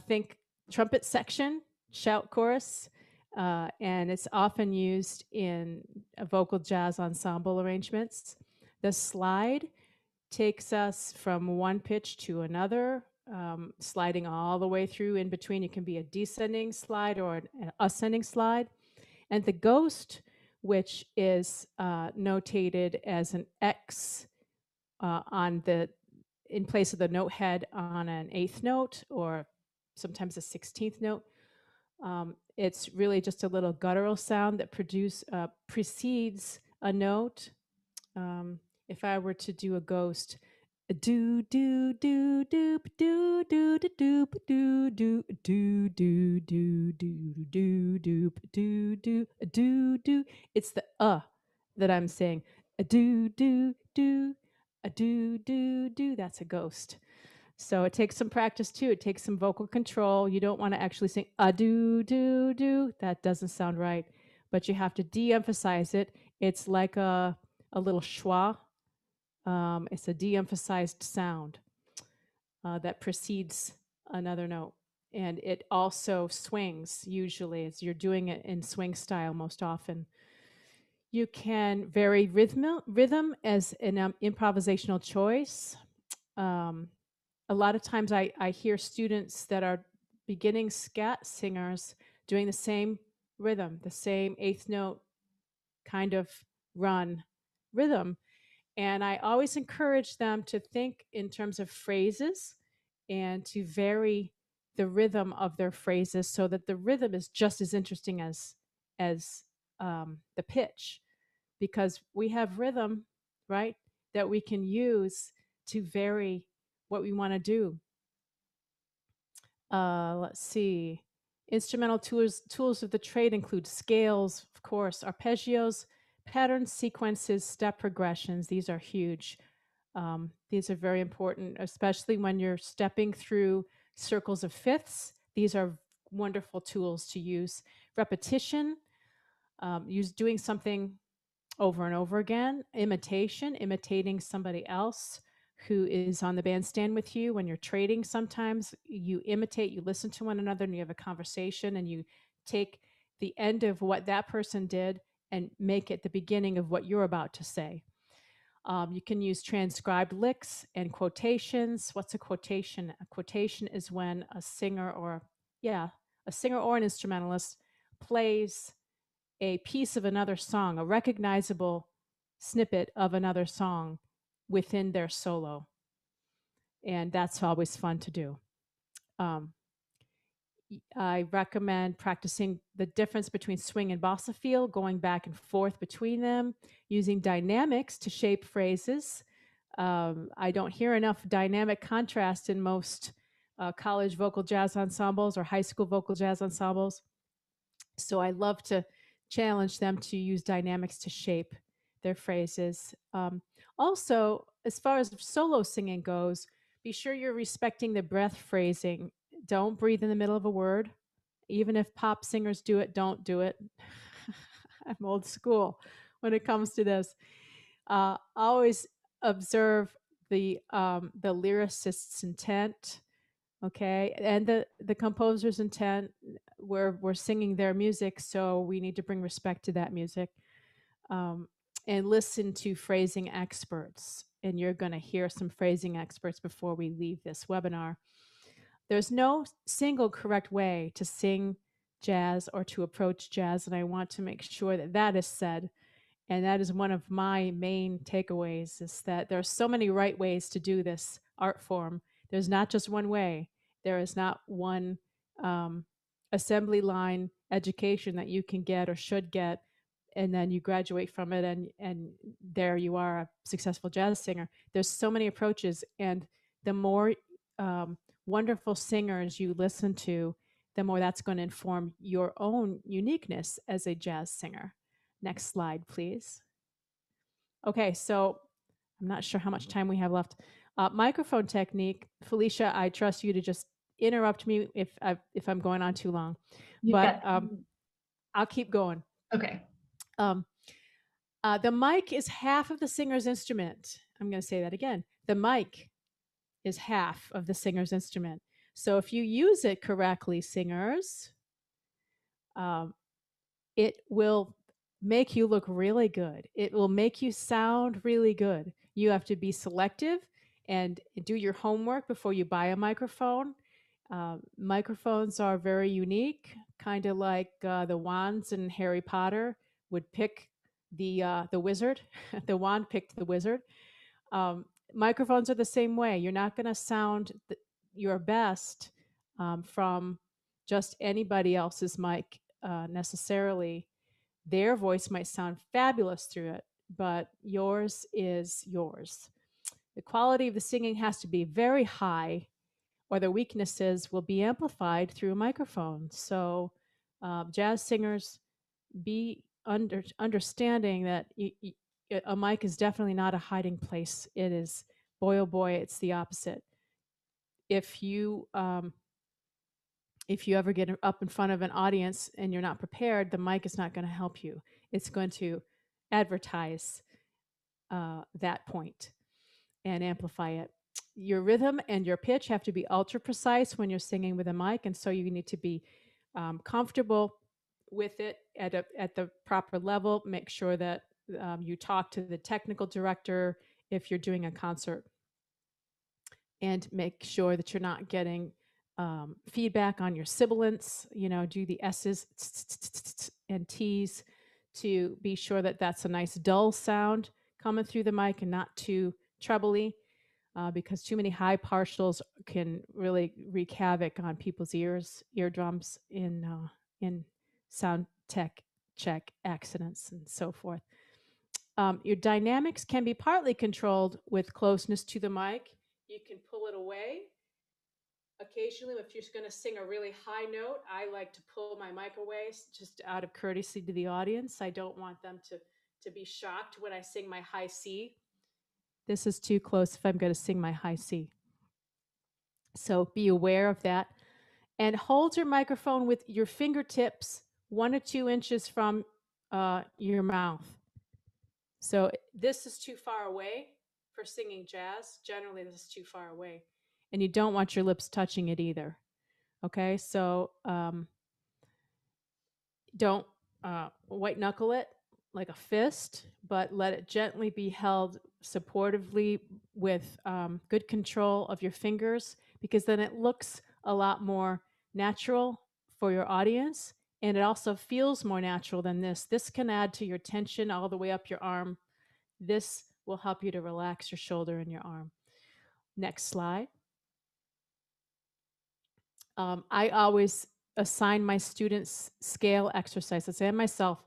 Speaker 2: Think trumpet section, shout chorus, and it's often used in vocal jazz ensemble arrangements. The slide takes us from one pitch to another, sliding all the way through in between. It can be a descending slide or an ascending slide. And the ghost, which is notated as an X in place of the note head on an eighth note or sometimes a 16th note. It's really just a little guttural sound that precedes a note. If I were to do a ghost, do do do do do do do do do do do do do do do do do do do. It's the that I'm saying. Do do do do do do. That's a ghost. So it takes some practice too. It takes some vocal control. You don't want to actually sing a do do do. That doesn't sound right. But you have to de-emphasize it. It's like a little schwa. It's a de-emphasized sound that precedes another note. And it also swings usually as you're doing it in swing style most often. You can vary rhythm as an improvisational choice. A lot of times I hear students that are beginning scat singers doing the same rhythm, the same eighth note kind of run rhythm. And I always encourage them to think in terms of phrases and to vary the rhythm of their phrases so that the rhythm is just as interesting as the pitch, because we have rhythm, right, that we can use to vary what we want to do. Let's see. Instrumental tools of the trade include scales, of course, arpeggios, patterns, sequences, step progressions. These are huge. These are very important, especially when you're stepping through circles of fifths. These are wonderful tools to use. Repetition, doing something over and over again. Imitation, imitating somebody else who is on the bandstand with you. When you're trading, sometimes you imitate, you listen to one another and you have a conversation and you take the end of what that person did and make it the beginning of what you're about to say. You can use transcribed licks and quotations. What's a quotation? A quotation is when a singer or an instrumentalist plays a piece of another song, a recognizable snippet of another song within their solo. And that's always fun to do. I recommend practicing the difference between swing and bossa feel, going back and forth between them, using dynamics to shape phrases. I don't hear enough dynamic contrast in most college vocal jazz ensembles or high school vocal jazz ensembles. So I love to challenge them to use dynamics to shape their phrases. Also, as far as solo singing goes, be sure you're respecting the breath phrasing. Don't breathe in the middle of a word. Even if pop singers do it, don't do it. I'm old school. when it comes to this. Always observe the lyricist's intent, okay, and the composer's intent. We're singing their music, so we need to bring respect to that music. Um, and listen to phrasing experts. And you're going to hear some phrasing experts before we leave this webinar. There's no single correct way to sing jazz or to approach jazz, and I want to make sure that that is said. And that is one of my main takeaways, is that there are so many right ways to do this art form. There's not just one way. There is not one um, assembly line education that you can get or should get, and then you graduate from it, and there you are, a successful jazz singer. There's so many approaches, and the more um, wonderful singers you listen to, the more that's going to inform your own uniqueness as a jazz singer. Next slide, please. Okay, so I'm not sure how much time we have left. Microphone technique, Felicia. I trust you to just interrupt me if I'm going on too long,
Speaker 1: You've
Speaker 2: but
Speaker 1: got,
Speaker 2: I'll keep going.
Speaker 1: okay.
Speaker 2: Um, the mic is half of the singer's instrument. I'm going to say that again. The mic is half of the singer's instrument. So if you use it correctly, singers, um, it will make you look really good. It will make you sound really good. You have to be selective and do your homework before you buy a microphone. Microphones are very unique, kind of like the wands in Harry Potter would pick the wizard. The wand picked the wizard. Um, Microphones are the same way. You're not going to sound your best from just anybody else's mic necessarily. Their voice might sound fabulous through it, but yours is yours. The quality of the singing has to be very high, or the weaknesses will be amplified through a microphone. So, jazz singers, be understanding that a mic is definitely not a hiding place. It is, boy oh boy, it's the opposite. If you ever get up in front of an audience and you're not prepared, the mic is not going to help you. It's going to advertise that point and amplify it. Your rhythm and your pitch have to be ultra precise when you're singing with a mic, and so you need to be comfortable with it at the proper level. Make sure that you talk to the technical director if you're doing a concert, and make sure that you're not getting feedback on your sibilants. You know, do the S's and T's to be sure that that's a nice dull sound coming through the mic and not too trebly, because too many high partials can really wreak havoc on people's eardrums in sound tech check accidents and so forth. Your dynamics can be partly controlled with closeness to the mic. You can pull it away. Occasionally, if you're going to sing a really high note, I like to pull my mic away just out of courtesy to the audience. I don't want them to be shocked when I sing my high C. This is too close if I'm going to sing my high C. So be aware of that. And hold your microphone with your fingertips 1 to 2 inches from your mouth. So this is too far away for singing jazz. Generally, this is too far away. And you don't want your lips touching it either. Okay, so don't white knuckle it like a fist, but let it gently be held supportively with good control of your fingers, because then it looks a lot more natural for your audience, and it also feels more natural than this. This can add to your tension all the way up your arm. This will help you to relax your shoulder and your arm. Next slide. I always assign my students scale exercises and myself,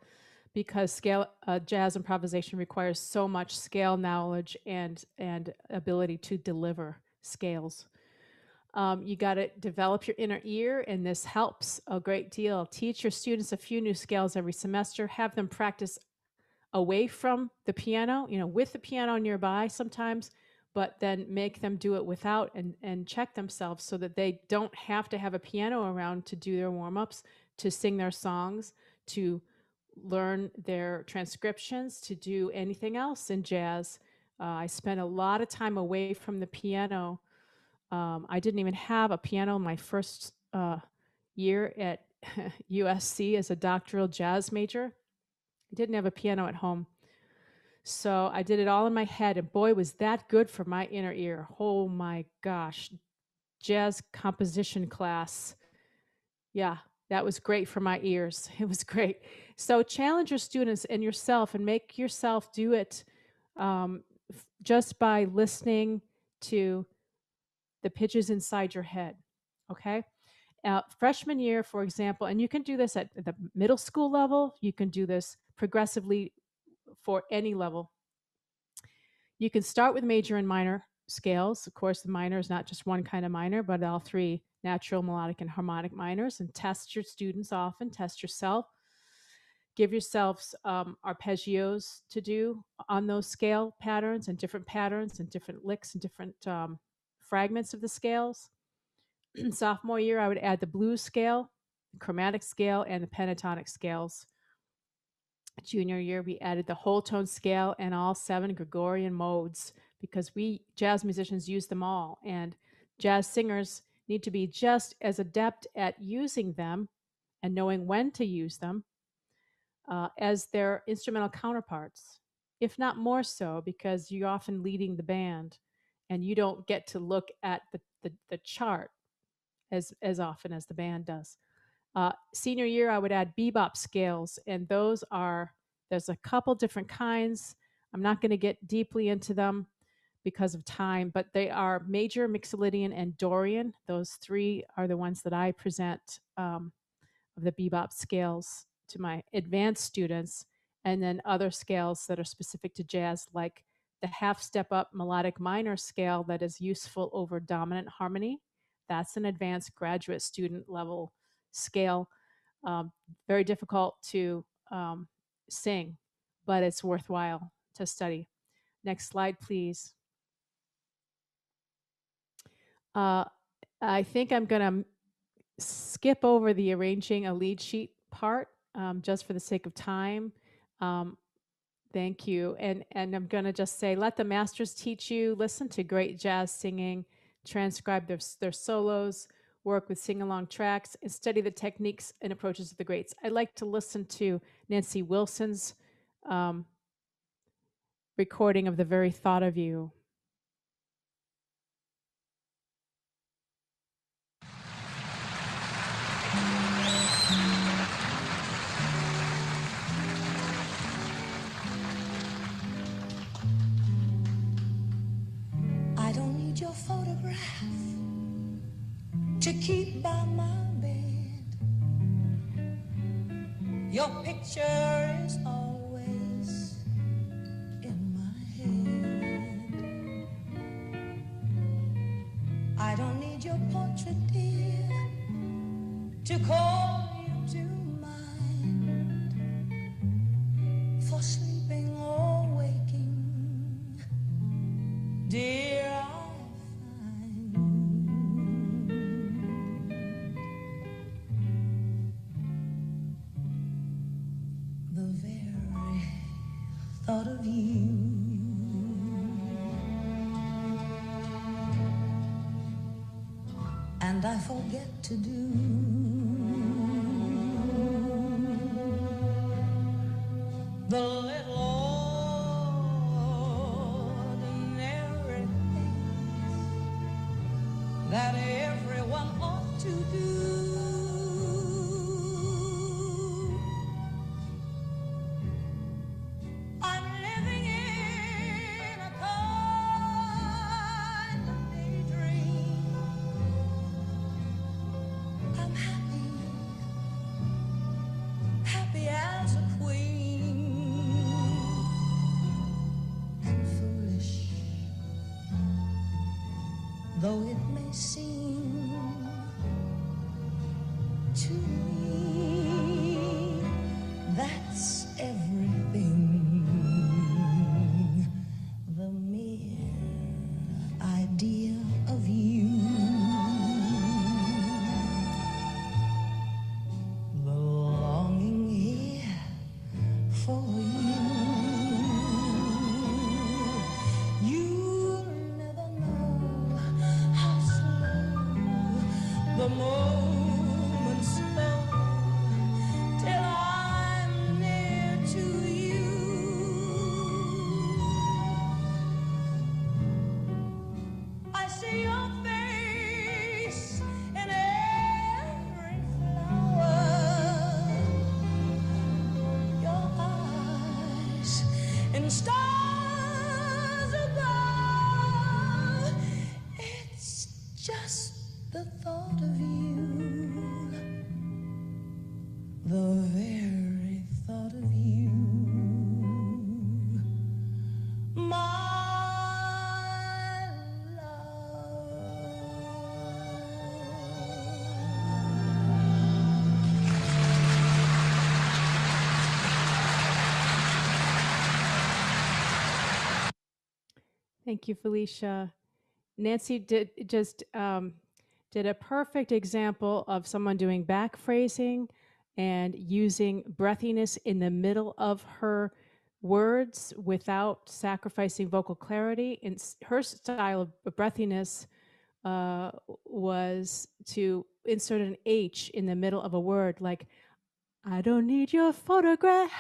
Speaker 2: because scale jazz improvisation requires so much scale knowledge and ability to deliver scales. You got to develop your inner ear, and this helps a great deal. Teach your students a few new scales every semester. Have them practice away from the piano, you know, with the piano nearby sometimes, but then make them do it without, and check themselves so that they don't have to have a piano around to do their warm-ups, to sing their songs, to learn their transcriptions, to do anything else in jazz. I spent a lot of time away from the piano. I didn't even have a piano my first year at USC as a doctoral jazz major. I didn't have a piano at home. So I did it all in my head, and boy, was that good for my inner ear. Oh my gosh. Jazz composition class. Yeah, that was great for my ears. It was great. So challenge your students and yourself and make yourself do it just by listening to the pitches inside your head. Okay. Freshman year, for example, and you can do this at the middle school level, you can do this progressively for any level. You can start with major and minor scales. Of course, the minor is not just one kind of minor, but all three: natural, melodic, and harmonic minors, and test your students often, test yourself. Give yourselves arpeggios to do on those scale patterns and different licks and different fragments of the scales. Sophomore year, I would add the blues scale, the chromatic scale, and the pentatonic scales. Junior year, we added the whole tone scale and all 7 Gregorian modes, because we jazz musicians use them all, and jazz singers need to be just as adept at using them and knowing when to use them as their instrumental counterparts, if not more so, because you're often leading the band and you don't get to look at the chart as often as the band does. Senior year, I would add bebop scales, and there's a couple different kinds. I'm not going to get deeply into them because of time, but they are major, mixolydian, and Dorian. Those three are the ones that I present of the bebop scales to my advanced students, and then other scales that are specific to jazz, like the half step up melodic minor scale that is useful over dominant harmony. That's an advanced graduate student level scale. Very difficult to sing, but it's worthwhile to study. Next slide, please. I think I'm going to skip over the arranging a lead sheet part just for the sake of time. Thank you. And I'm going to just say, let the masters teach you, listen to great jazz singing, transcribe their solos, work with sing-along tracks, and study the techniques and approaches of the greats. I like to listen to Nancy Wilson's recording of The Very Thought of You.
Speaker 3: I don't need your photograph to keep by my bed. Your picture is always in my head. I don't need your portrait, dear, to call you to mind. For sleeping or waking, dear, I find the very thought of you and I forget to do the little ordinary things that everyone ought to do. I'm living in a kind of daydream. I'm happy, happy as a queen, and foolish though it may seem to me, that's everything. The mere idea of you, the longing here the stars above. It's just the thought of you, the very thought of you, my
Speaker 2: Thank you, Felicia. Nancy did a perfect example of someone doing back phrasing and using breathiness in the middle of her words without sacrificing vocal clarity. And her style of breathiness was to insert an H in the middle of a word, like, I don't need your photograph,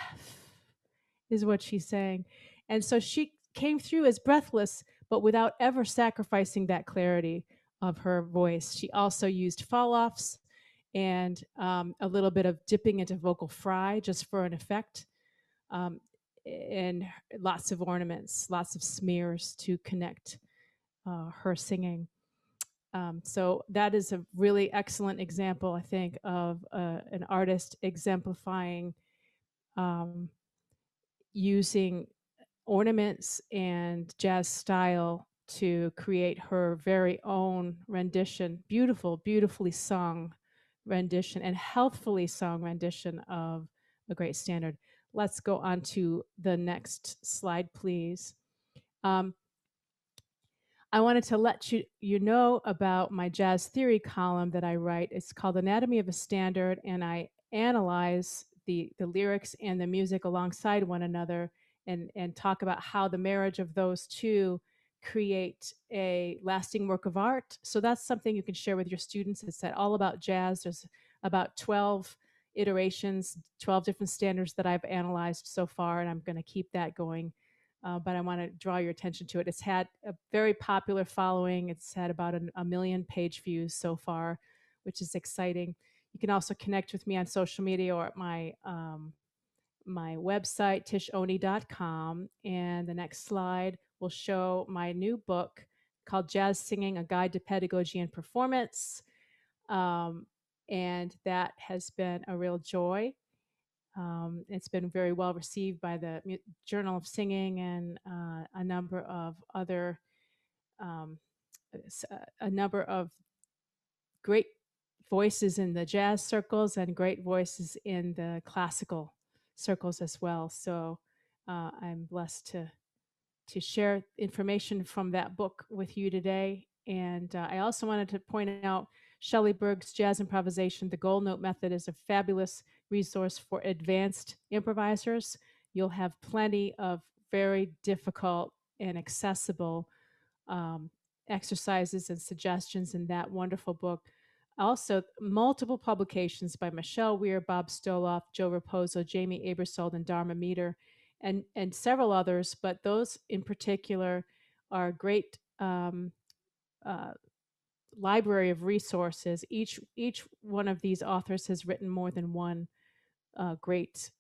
Speaker 2: is what she's saying. And so she came through as breathless, but without ever sacrificing that clarity of her voice. She also used fall offs and a little bit of dipping into vocal fry just for an effect, um, and lots of ornaments, lots of smears to connect her singing. So that is a really excellent example, I think, of an artist exemplifying um, using ornaments and jazz style to create her very own rendition, beautifully sung rendition and healthfully sung rendition of a great standard. Let's go on to the next slide, please. I wanted to let you know about my jazz theory column that I write. It's called Anatomy of a Standard, and I analyze the lyrics and the music alongside one another and talk about how the marriage of those two create a lasting work of art. So that's something you can share with your students. It's all about jazz. There's about 12 iterations, 12 different standards that I've analyzed so far, and I'm going to keep that going. But I want to draw your attention to it. It's had a very popular following. It's had about a million page views so far, which is exciting. You can also connect with me on social media or at my my website, tishoney.com. And the next slide will show my new book called Jazz Singing, A Guide to Pedagogy and Performance. And that has been a real joy. It's been very well received by the Journal of Singing and a number of other um, a number of great voices in the jazz circles and great voices in the classical circles as well. So I'm blessed to share information from that book with you today. And I also wanted to point out Shelley Berg's Jazz Improvisation, The Gold Note Method, is a fabulous resource for advanced improvisers. You'll have plenty of very difficult and accessible um, exercises and suggestions in that wonderful book. Also, multiple publications by Michelle Weir, Bob Stoloff, Joe Raposo, Jamie Abersold, and Dharma Meter, and several others, but those in particular are great uh, library of resources. Each one of these authors has written more than one great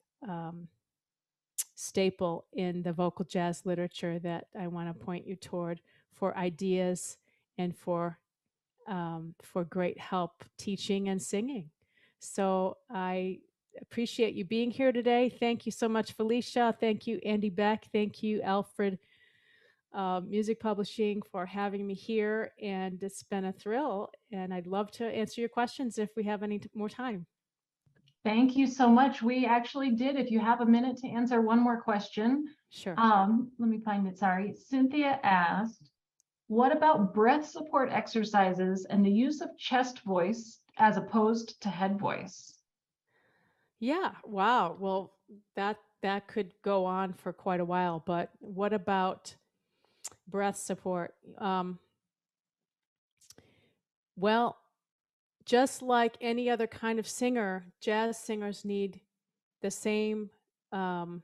Speaker 2: staple in the vocal jazz literature that I want to point you toward for ideas and for great help teaching and singing. So I appreciate you being here today. Thank you so much, Felicia. Thank you, Andy Beck. Thank you, Alfred Music Publishing, for having me here. And it's been a thrill. And I'd love to answer your questions if we have any more time.
Speaker 1: Thank you so much. We actually did, if you have a minute to answer one more question.
Speaker 2: Sure.
Speaker 1: Let me find it, sorry. Cynthia asked, what about breath support exercises and the use of chest voice as opposed to head voice?
Speaker 2: Yeah. Wow. Well, that could go on for quite a while. But what about breath support? Well, just like any other kind of singer, jazz singers need the same um,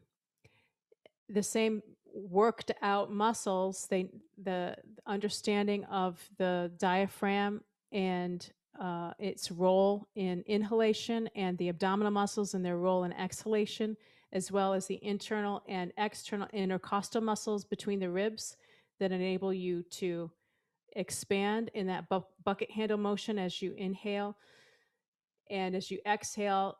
Speaker 2: worked out muscles. The understanding of the diaphragm and its role in inhalation and the abdominal muscles and their role in exhalation, as well as the internal and external intercostal muscles between the ribs that enable you to expand in that bucket handle motion as you inhale. And as you exhale,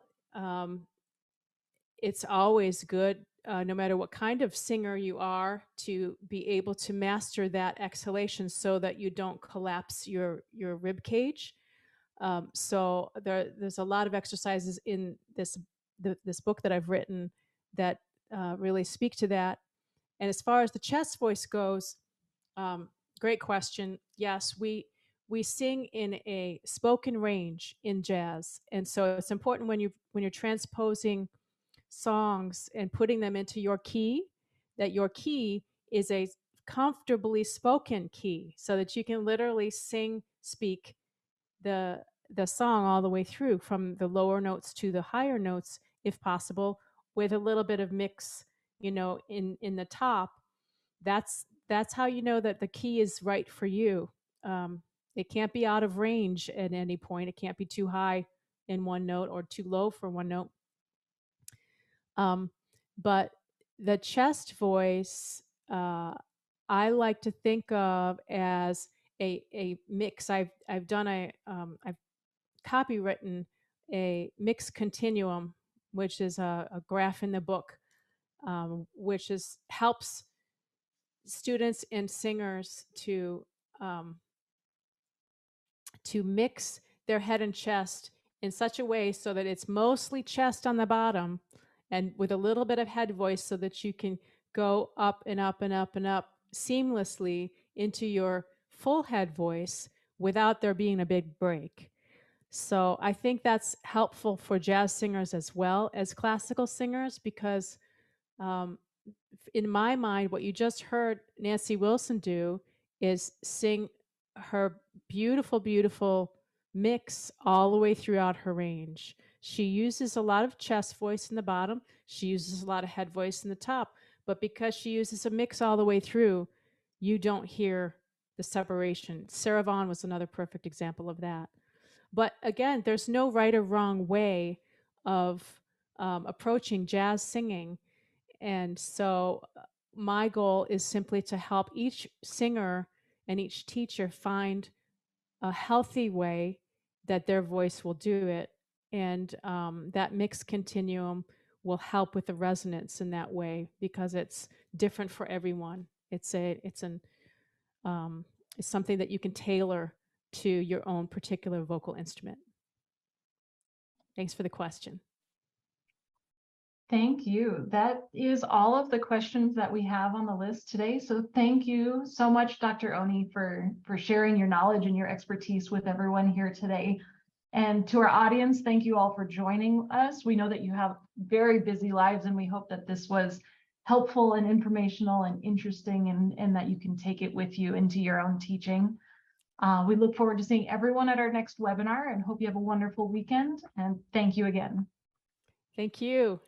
Speaker 2: it's always good, no matter what kind of singer you are, to be able to master that exhalation so that you don't collapse your rib cage. So there's a lot of exercises in this book that I've written that really speak to that. And as far as the chest voice goes, great question. Yes, we sing in a spoken range in jazz, and so it's important when you're transposing songs and putting them into your key, that your key is a comfortably spoken key, so that you can literally speak the song all the way through, from the lower notes to the higher notes, if possible, with a little bit of mix, in the top. That's how you know that the key is right for you. It can't be out of range at any point. It can't be too high in one note or too low for one note. But the chest voice, I like to think of as a mix. I've copywritten a mix continuum, which is a graph in the book, which helps students and singers um, to mix their head and chest in such a way so that it's mostly chest on the bottom and with a little bit of head voice, so that you can go up and up and up and up seamlessly into your full head voice without there being a big break. So I think that's helpful for jazz singers as well as classical singers, because um, in my mind, what you just heard Nancy Wilson do is sing her beautiful, beautiful mix all the way throughout her range. She uses a lot of chest voice in the bottom. She uses a lot of head voice in the top. But because she uses a mix all the way through, you don't hear the separation. Sarah Vaughan was another perfect example of that. But again, there's no right or wrong way of approaching jazz singing. And so my goal is simply to help each singer and each teacher find a healthy way that their voice will do it. And that mixed continuum will help with the resonance in that way, because it's different for everyone. It's something that you can tailor to your own particular vocal instrument. Thanks for the question.
Speaker 1: Thank you. That is all of the questions that we have on the list today. So thank you so much, Dr. Oney, for sharing your knowledge and your expertise with everyone here today. And to our audience, thank you all for joining us. We know that you have very busy lives, and we hope that this was helpful and informational and interesting, and that you can take it with you into your own teaching. We look forward to seeing everyone at our next webinar and hope you have a wonderful weekend. And thank you again.
Speaker 2: Thank you.